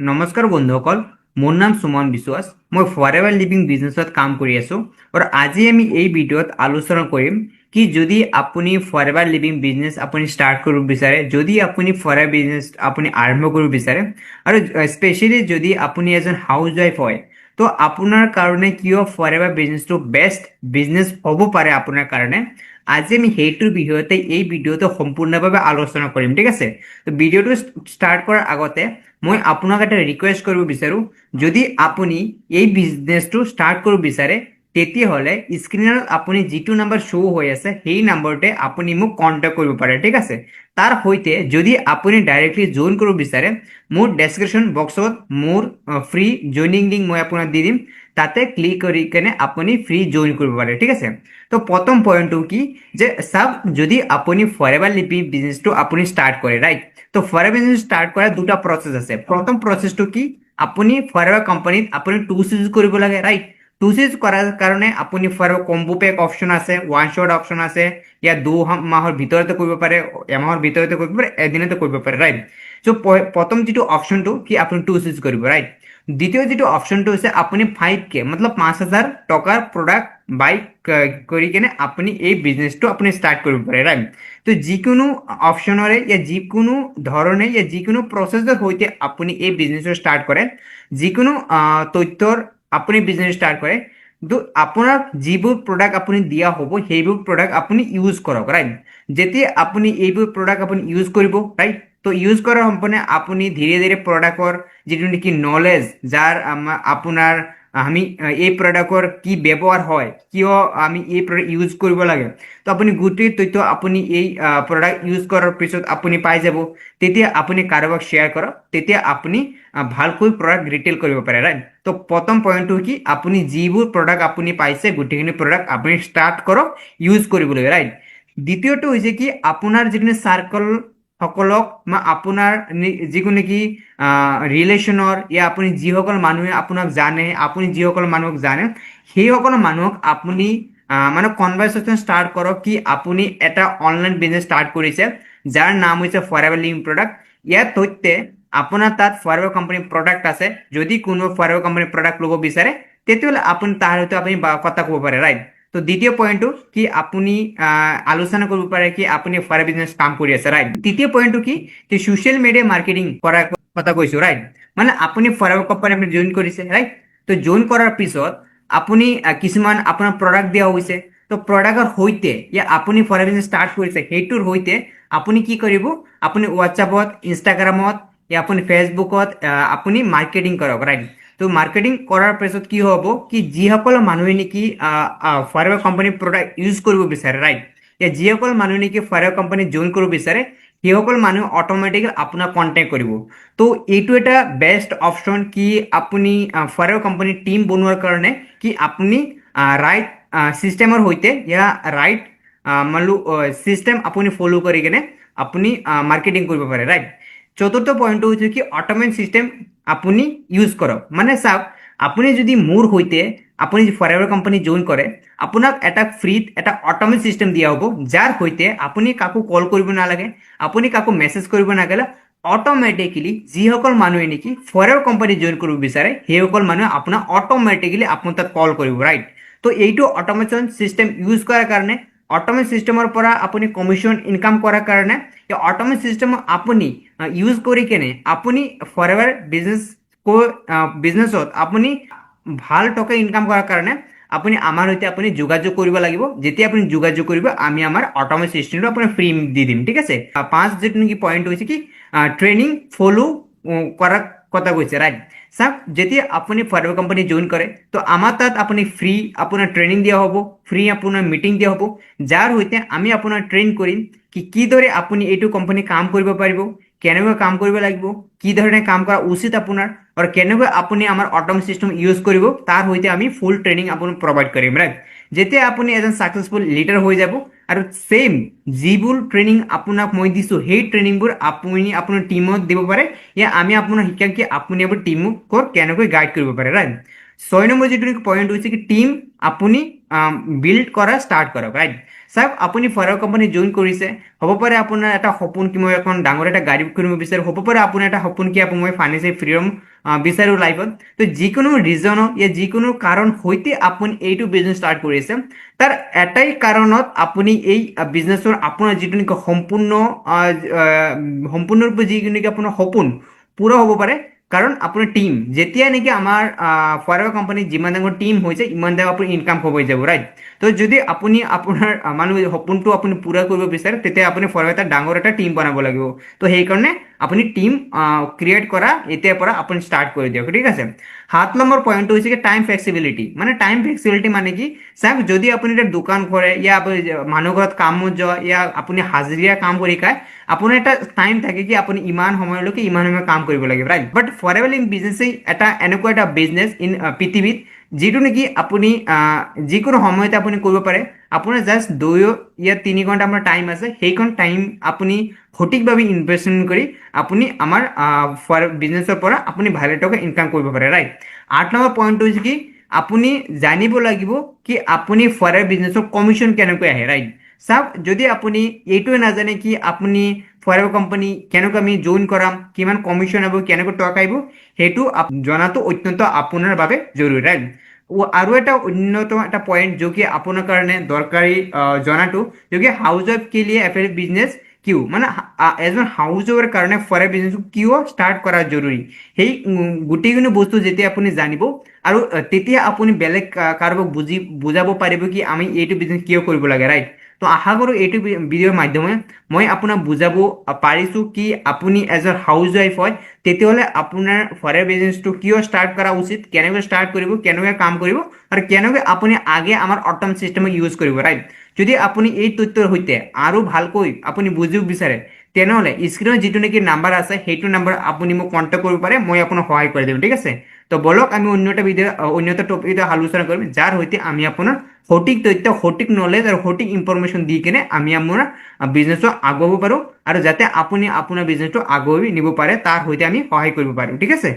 নমস্কাৰ বন্ধুসকল, মোৰ নাম সুমন বিশ্বাস। মই ফৰএভাৰ লিভিং বিজনেছত কাম কৰি আছোঁ আৰু আজি আমি এই ভিডিঅ'ত আলোচনা কৰিম কি যদি আপুনি ফৰএভাৰ লিভিং বিজনেছ আপুনি ষ্টাৰ্ট কৰিব বিচাৰে, যদি আপুনি ফৰএভাৰ বিজনেছ আপুনি আৰম্ভ কৰিব বিচাৰে আৰু স্পেচিয়েলি যদি আপুনি এজন হাউচ ৱাইফ হয়, তো আপোনাৰ কাৰণে কিয় ফৰএভাৰ বিজনেছটো বেষ্ট বিজনেছ হ'ব পাৰে আপোনাৰ কাৰণে। আজি আমি সেইটোৰ বিষয়তে এই ভিডিঅ'টো সম্পূৰ্ণভাৱে আলোচনা কৰিম, ঠিক আছে। তো ভিডিঅ'টো ষ্টাৰ্ট কৰাৰ আগতে মই আপোনাক এটা ৰিকুৱেষ্ট কৰিব বিচাৰোঁ, যদি আপুনি এই বিজনেছটো ষ্টাৰ্ট কৰিব বিচাৰে তেতিয়াহ'লে স্ক্ৰীনত আপুনি যিটো নাম্বাৰ শ্ব' হৈ আছে সেই নাম্বাৰতে আপুনি মোক কণ্টেক্ট কৰিব পাৰে, ঠিক আছে। তাৰ সৈতে যদি আপুনি ডাইৰেক্টলি জইন কৰিব বিচাৰে, মোৰ ডেছক্ৰিপশ্যন বক্সত মোৰ ফ্ৰী জইনিং লিংক মই আপোনাক দি দিম, তাতে ক্লিক কৰি কেনে আপুনি ফ্ৰী জইন কৰিব পাৰে, ঠিক আছে। তো প্ৰথম পইণ্টটো কি যে চাওক, যদি আপুনি ফৰএভাৰ লিভিং বিজনেছটো আপুনি ষ্টাৰ্ট কৰে, ৰাইট। তো ফৰএভাৰ বিজনেছ ষ্টাৰ্ট কৰাৰ দুটা প্ৰচেছ আছে। প্ৰথম প্ৰচেছটো কি, আপুনি ফৰএভাৰ কোম্পানীত আপুনি টু চিজ কৰিব লাগে, ৰাইট। টু চিজ কৰাৰ কাৰণে আপুনি ফৰএভাৰ কম্বো পেক অপশ্যন আছে, ওৱান শ্বট অপশ্যন আছে, ইয়াত 2 মাহৰ ভিতৰতে কৰিব পাৰে, এমাহৰ ভিতৰতে কৰিব পাৰে, এদিনতে কৰিব পাৰে, ৰাইট। চ' প্ৰথম যিটো অপশ্যনটো কি আপুনি টু চিজ কৰিব, ৰাইট। দ্বিতীয় যিটো অপশ্যনটো হৈছে আপুনি 5K মতলব 5,000 টকাৰ প্ৰডাক্ট বাই কৰি কেনে আপুনি এই বিজনেছটো আপুনি ষ্টাৰ্ট কৰিব পাৰে, ৰাইট। তো যিকোনো অপশ্যনৰে ইয়া যিকোনো ধৰণে ইয়া যিকোনো প্ৰচেছৰ সৈতে আপুনি এই বিজনেছটো ষ্টাৰ্ট কৰে, যিকোনো তথ্যৰ আপুনি বিজনেছ ষ্টাৰ্ট কৰে, কিন্তু আপোনাক যিবোৰ প্ৰডাক্ট আপুনি দিয়া হ'ব সেইবোৰ প্ৰডাক্ট আপুনি ইউজ কৰক, ৰাইট। যেতিয়া আপুনি এইবোৰ প্ৰডাক্ট আপুনি ইউজ কৰিব, ৰাইট, তো ইউজ কৰাৰ সম্পূৰ্ণ আপুনি ধীৰে ধীৰে প্ৰডাক্টৰ যিটো নেকি নলেজ, যাৰ আপোনাৰ আমি এই প্ৰডাক্টৰ কি ব্যৱহাৰ হয়, কিয় আমি এই প্ৰডাক্ট ইউজ কৰিব লাগে, তো আপুনি গোটেই তথ্য আপুনি এই প্ৰডাক্ট ইউজ কৰাৰ পিছত আপুনি পাই যাব। তেতিয়া আপুনি কাৰোবাক শ্বেয়াৰ কৰক, তেতিয়া আপুনি ভালকৈ প্ৰডাক্ট ৰিটেল কৰিব পাৰে, ৰাইট। তো প্ৰথম পইণ্টটো কি, আপুনি যিবোৰ প্ৰডাক্ট আপুনি পাইছে গোটেইখিনি প্ৰডাক্ট আপুনি ষ্টাৰ্ট কৰক ইউজ কৰিবলৈ, ৰাইট। দ্বিতীয়টো হৈছে কি, আপোনাৰ যিখিনি চাৰ্কল সকলক বা আপোনাৰ যিকোনো নেকি ৰিলেশ্যনৰ ইয়া আপুনি যিসকল মানুহে আপোনাক জানে, আপুনি যিসকল মানুহক জানে সেইসকল মানুহক আপুনি মানে কনভাৰচেশ্যন ষ্টাৰ্ট কৰক কি আপুনি এটা অনলাইন বিজনেছ ষ্টাৰ্ট কৰিছে যাৰ নাম হৈছে ফৰএভাৰ লিভিং প্ৰডাক্ট। ইয়াৰ সৈতে আপোনাৰ তাত ফৰএভাৰ কোম্পানীৰ প্ৰডাক্ট আছে, যদি কোনো ফৰএভাৰ কোম্পানীৰ প্ৰডাক্ট ল'ব বিচাৰে তেতিয়াহ'লে আপুনি তাৰ সৈতে আপুনি কথা ক'ব পাৰে, ৰাইট। তো দ্বিতীয় পইণ্টটো কি, আপুনি আলোচনা কৰিব পাৰে কি আপুনি ফৰএভাৰ বিজনেছ কাম কৰি আছে, ৰাইট। তৃতীয় পইণ্টটো কি, ছ'চিয়েল মিডিয়া মাৰ্কেটিং কৰাৰ কথা কৈছোঁ, ৰাইট। মানে আপুনি ফৰএভাৰ কোম্পানী আপুনি জইন কৰিছে, ৰাইট। তো জইন কৰাৰ পিছত আপুনি কিছুমান আপোনাৰ প্ৰডাক্ট দিয়া হৈছে, তো প্ৰডাক্টৰ সৈতে ইয়া আপুনি ফৰএভাৰ বিজনেছ ষ্টাৰ্ট কৰিছে সেইটোৰ সৈতে আপুনি কি কৰিব, আপুনি হোৱাটছআপত, ইনষ্টাগ্ৰামত ইয়া আপুনি ফেচবুকত আপুনি মাৰ্কেটিং কৰক, ৰাইট। তো মাৰ্কেটিং কৰাৰ পিছত কি হ'ব কি, যিসকল মানুহে নেকি ফৰএভাৰ কোম্পানীৰ প্ৰডাক্ট ইউজ কৰিব বিচাৰে, ৰাইট, যিসকল মানুহ নেকি ফৰএভাৰ কোম্পানী জইন কৰিব বিচাৰে সেইসকল মানুহ অট'মেটিকেলি আপোনাক কণ্টেক্ট কৰিব। তো এইটো এটা বেষ্ট অপশ্যন কি আপুনি ফৰএভাৰ কোম্পানীৰ টিম বনোৱাৰ কাৰণে কি আপুনি ৰাইট চিষ্টেমৰ সৈতে ইয়া ৰাইট মানলো চিষ্টেম আপুনি ফ'ল' কৰি কেনে আপুনি মাৰ্কেটিং কৰিব পাৰে, ৰাইট। চতুৰ্থ পইণ্টটো হৈছে কি, অট'মেট চিষ্টেম আপুনি ইউজ কৰক। মানে চাওক, আপুনি যদি মোৰ সৈতে আপুনি ফৰএভাৰ কোম্পানী জইন কৰে, আপোনাক এটা ফ্ৰীত এটা অট'মেট চিষ্টেম দিয়া হ'ব, যাৰ সৈতে আপুনি কাকো কল কৰিব নালাগে, আপুনি কাকো মেছেজ কৰিব নালাগে, অট'মেটিকেলি যিসকল মানুহে নেকি ফৰএভাৰ কোম্পানী জইন কৰিব বিচাৰে সেইসকল মানুহে আপোনাক অট'মেটিকেলি আপোনাৰ তাত কল কৰিব, ৰাইট। তো এইটো অট'মেশ্যন চিষ্টেম ইউজ কৰাৰ কাৰণে, অট'মেট চিষ্টেমৰ পৰা আপুনি কমিশ্যন ইনকাম কৰাৰ কাৰণে, এই অট'মেট চিষ্টেম আপুনি ইউজ কৰি কেনে আপুনি ফৰএভাৰ বিজনেছত আপুনি ভাল টকা ইনকাম কৰাৰ কাৰণে আপুনি আমাৰ সৈতে আপুনি যোগাযোগ কৰিব লাগিব। যেতিয়া আপুনি যোগাযোগ কৰিব আমি আমাৰ অট'মেট চিষ্টেমটো আপোনাৰ ফ্ৰী দি দিম, ঠিক আছে। পাঁচ যিটো নেকি পইণ্ট হৈছে কি, ট্ৰেইনিং ফ'ল' কৰাৰ কথা কৈছে, ৰাইট। চাওক, যেতিয়া আপুনি ফৰএভাৰ কোম্পানী জইন কৰে তো আমাৰ তাত আপুনি ফ্ৰী আপোনাৰ ট্ৰেইনিং দিয়া হ'ব, ফ্ৰী আপোনাৰ মিটিং দিয়া হ'ব, যাৰ সৈতে আমি আপোনাৰ ট্ৰেইন কৰিম কি কিদৰে আপুনি এইটো কোম্পানী কাম কৰিব পাৰিব, কেনেকৈ কাম কৰিব লাগিব, কি ধৰণে কাম কৰা উচিত আপোনাৰ, আৰু কেনেকৈ আপুনি আমাৰ অট'মেট চিষ্টেম ইউজ কৰিব তাৰ সৈতে আমি ফুল ট্ৰেইনিং আপোনাক প্ৰভাইড কৰিম, ৰাইট। যেতিয়া আপুনি এজন ছাকচেছফুল লিডাৰ হৈ যাব আৰু ছেইম যিবোৰ ট্ৰেইনিং আপোনাক মই দিছোঁ সেই ট্ৰেইনিংবোৰ আপুনি আপোনাৰ টিমত দিব পাৰে, ইয়া আমি আপোনাক শিকাম কি আপুনি আপোনাৰ টিমক কেনেকৈ গাইড কৰিব পাৰে, ৰাইট। 6 নম্বৰ যিটো পইণ্ট হৈছে কি, টিম আপুনি বিল্ড কৰা ষ্টাৰ্ট কৰক ৰাইট। চাওক আপুনি ফৰেভাৰ কোম্পানী জইন কৰিছে, হ'ব পাৰে আপোনাৰ এটা সপোন কি মই এখন ডাঙৰ এটা গাড়ী কিনিব বিচাৰোঁ, হ'ব পাৰে আপোনাৰ এটা সপোন কি মই ফাইনেন্সিয়েল ফ্ৰীডম বিচাৰোঁ লাইফত। তো যিকোনো ৰিজনত ইয়া যিকোনো কাৰণ সৈতে আপুনি এইটো বিজনেছ ষ্টাৰ্ট কৰিছে, তাৰ এটাই কাৰণত আপুনি এই বিজনেছৰ আপোনাৰ যিটো নেকি সম্পূৰ্ণৰূপে যিটো নেকি আপোনাৰ সপোন পূৰা হ'ব পাৰে, কাৰণ আপোনাৰ টিম যেতিয়া নেকি আমাৰ ফৰেভাৰ কোম্পানীত যিমান ডাঙৰ টিম হৈছে ইমান ডাঙৰ আপুনি ইনকাম হৈ যাব ৰাইট। তো যদি আপুনি আপোনাৰ সপোনটো আপুনি পূৰা কৰিব বিচাৰে তেতিয়া আপুনি ফৰেভাৰ এটা ডাঙৰ এটা টিম বনাব লাগিব। তো সেইকাৰণে আপুনি টিম ক্ৰিয়েট কৰা এতিয়াৰ পৰা আপুনি ষ্টাৰ্ট কৰি দিয়ক, ঠিক আছে। 7 নম্বৰ পইণ্টটো হৈছে কি টাইম ফ্লেক্সিবিলিটি। মানে টাইম ফ্লেক্সিবিলিটি মানে কি, চাওক যদি আপুনি এটা দোকান কৰে ইয়া মানুহ ঘৰত কামত যোৱা ইয়া আপুনি হাজিৰা কাম কৰি খায়, আপোনাৰ এটা টাইম থাকে কি আপুনি ইমান সময়লৈকে ইমান সময় কাম কৰিব লাগিব ৰাইট। বাট ফৰেভাৰ লিভিং বিজনেছ এটা এনেকুৱা এটা বিজনেছ ইন পৃথিৱীত যিটো নেকি আপুনি যিকোনো সময়তে আপুনি কৰিব পাৰে। আপোনাৰ জাষ্ট 2 ইয়া 3 ঘণ্টা আপোনাৰ টাইম আছে, সেইখন টাইম আপুনি সঠিকভাৱে ইনভেষ্টমেণ্ট কৰি আপুনি আমাৰ বিজনেছৰ পৰা আপুনি ভালে টকা ইনকাম কৰিব পাৰে ৰাইট। 8 নম্বৰ পইণ্টটো হৈছে কি আপুনি জানিব লাগিব কি আপুনি ফৰেভাৰ বিজনেছৰ কমিশ্যন কেনেকৈ আহে ৰাইট। চাওক যদি আপুনি এইটোৱে নাজানে কি আপুনি ফৰেভাৰ কোম্পানী কেনেকৈ আমি জইন কৰাম, কিমান কমিশ্যন আহিব, কেনেকৈ টকা আহিব, সেইটো জনাটো অত্যন্ত আপোনাৰ বাবে জৰুৰী ৰাইট। আৰু এটা অন্যতম এটা পইণ্ট जो कि আপোনাৰ কাৰণে দৰকাৰী জনাটো, जो कि হাউচ ৱাইফ के लिए एफएल बिजनेस কিয়, মানে এজন হাউচ ৱাইফৰ কাৰণে ফৰেভাৰ বিজনেছটো কিয় ষ্টাৰ্ট কৰা জৰুৰী, সেই গোটেইখিনি বস্তু যেতিয়া আপুনি জানিব আৰু তেতিয়া আপুনি বেলেগ কাৰোবাক বুজাব পাৰিব কি আমি এইটো বিজনেছ কিয় কৰিব লাগে ৰাইট। তো আশা কৰোঁ এইটো ভিডিঅ'ৰ মাধ্যমে মই আপোনাক বুজাব পাৰিছোঁ কি আপুনি এজন হাউচ ৱাইফ হয় তেতিয়াহ'লে আপোনাৰ ফৰেভাৰ বিজনেছটো কিয় ষ্টাৰ্ট কৰা উচিত, কেনেকৈ ষ্টাৰ্ট কৰিব, কেনেকৈ কাম কৰিব আৰু কেনেকৈ আপুনি আগে আমাৰ অট'ম চিষ্টেমক ইউজ কৰিব ৰাইট। যদি আপুনি এই তথ্যৰ সৈতে আৰু ভালকৈ আপুনি বুজিব বিচাৰে তেনেহ'লে স্ক্ৰীনত যিটো নেকি নাম্বাৰ আছে সেইটো নাম্বাৰ আপুনি মোক কণ্টেক্ট কৰিব পাৰে, মই আপোনাক সহায় কৰি দিম, ঠিক আছে। তো বলক আমি অন্য এটা টপিক আলোচনা কৰিম যাৰ সৈতে আমি আপোনাৰ সঠিক তথ্য, সঠিক নলেজ আৰু সঠিক ইনফৰমেশ্যন দি কিনে আমি আপোনাৰ বিজনেছটো আগুৱাব পাৰোঁ আৰু যাতে আপুনি আপোনাৰ বিজনেছটো আগুৱাই নিব পাৰে তাৰ সৈতে আমি সহায় কৰিব পাৰোঁ, ঠিক আছে।